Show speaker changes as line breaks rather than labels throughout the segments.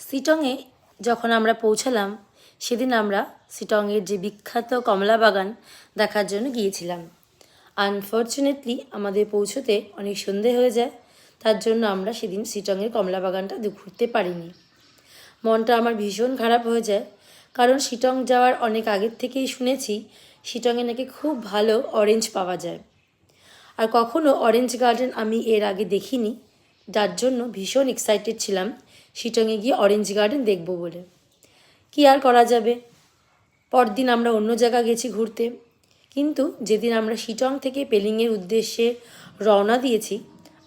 শিটংয়ে যখন আমরা পৌঁছালাম সেদিন আমরা শিটংয়ের যে বিখ্যাত কমলা বাগান দেখার জন্য গিয়েছিলাম। আনফর্চুনেটলি আমাদের পৌঁছতে অনেক সন্ধে হয়ে যায়, তার জন্য আমরা সেদিন শিটংয়ের কমলা বাগানটা ঘুরতে পারিনি। মনটা আমার ভীষণ খারাপ হয়ে যায়, কারণ শিটং যাওয়ার অনেক আগের থেকেই শুনেছি শিটংয়ে নাকি খুব ভালো অরেঞ্জ পাওয়া যায়। আর কখনো অরেঞ্জ গার্ডেন আমি এর আগে দেখিনি, যার জন্য ভীষণ এক্সাইটেড ছিলাম শিটংয়ে গিয়ে অরেঞ্জ গার্ডেন দেখব বলে। কি আর করা যাবে, পরদিন আমরা অন্য জায়গা গেছি ঘুরতে। কিন্তু যেদিন আমরা শিটং থেকে পেলিংয়ের উদ্দেশ্যে রওনা দিয়েছি,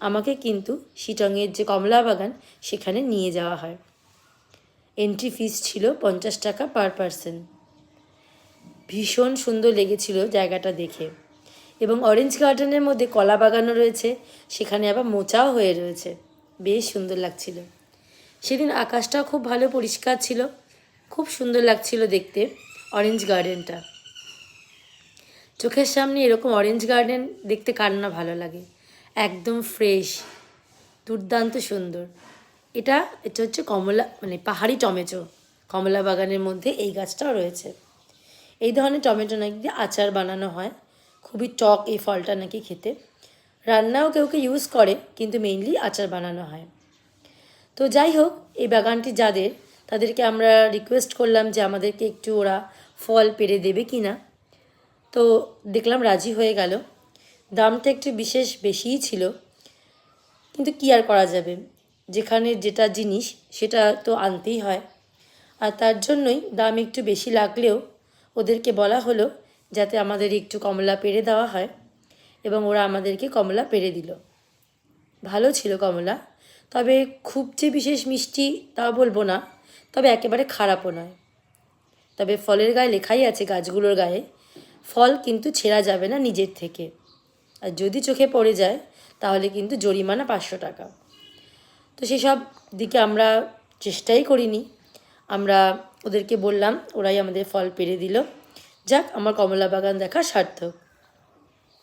আমাকে কিন্তু শিটংয়ের যে কমলা বাগান সেখানে নিয়ে যাওয়া হয়। এন্ট্রি ফিস ছিল 50 টাকা পার পারসন। ভীষণ সুন্দর লেগেছিল জায়গাটা দেখে, এবং অরেঞ্জ গার্ডেনের মধ্যে কলা বাগানও রয়েছে, সেখানে আবার মোচাও হয়ে রয়েছে, বেশ সুন্দর লাগছিল। সেদিন আকাশটাও খুব ভালো পরিষ্কার ছিল, খুব সুন্দর লাগছিল দেখতে অরেঞ্জ গার্ডেনটা। চোখের সামনে এরকম অরেঞ্জ গার্ডেন দেখতে কার না ভালো লাগে, একদম ফ্রেশ, দুর্দান্ত সুন্দর। এটা হচ্ছে কমলা, মানে পাহাড়ি টমেটো। কমলা বাগানের মধ্যে এই গাছটাও রয়েছে। এই ধরনের টমেটো নাকি আচার বানানো হয়, খুবই টক এই ফলটা নাকি খেতে। রান্নাও কেউ ইউজ করে, কিন্তু মেইনলি আচার বানানো হয়। তো যাই হোক, এই বাগানটি যাদের, তাদেরকে আমরা রিকোয়েস্ট করলাম যে আমাদেরকে একটু ওরা ফল পেড়ে দেবে কি না। তো দেখলাম রাজি হয়ে গেল। দামটা একটু বিশেষ বেশিই ছিল, কিন্তু কী আর করা যাবে, যেখানে যেটা জিনিস সেটা তো আনতেই হয়। আর তার জন্যই দাম একটু বেশি লাগলেও ওদেরকে বলা হলো যাতে আমাদের একটু কমলা পেড়ে দেওয়া হয়, এবং ওরা আমাদেরকে কমলা পেড়ে দিল। ভালো ছিল কমলা, তবে খুব যে বিশেষ মিষ্টি তা বলবো না, তবে একেবারে খারাপও নয়। তবে ফলের গায়ে লেখাই আছে, গাছগুলোর গায়ে, ফল কিন্তু ছেঁড়া যাবে না নিজের থেকে, আর যদি চোখে পড়ে যায় তাহলে কিন্তু জরিমানা 500 টাকা। তো সেসব দিকে আমরা চেষ্টাই করিনি, আমরা ওদেরকে বললাম, ওরাই আমাদের ফল পেড়ে দিল। যাক, আমার কমলা বাগান দেখা সার্থক।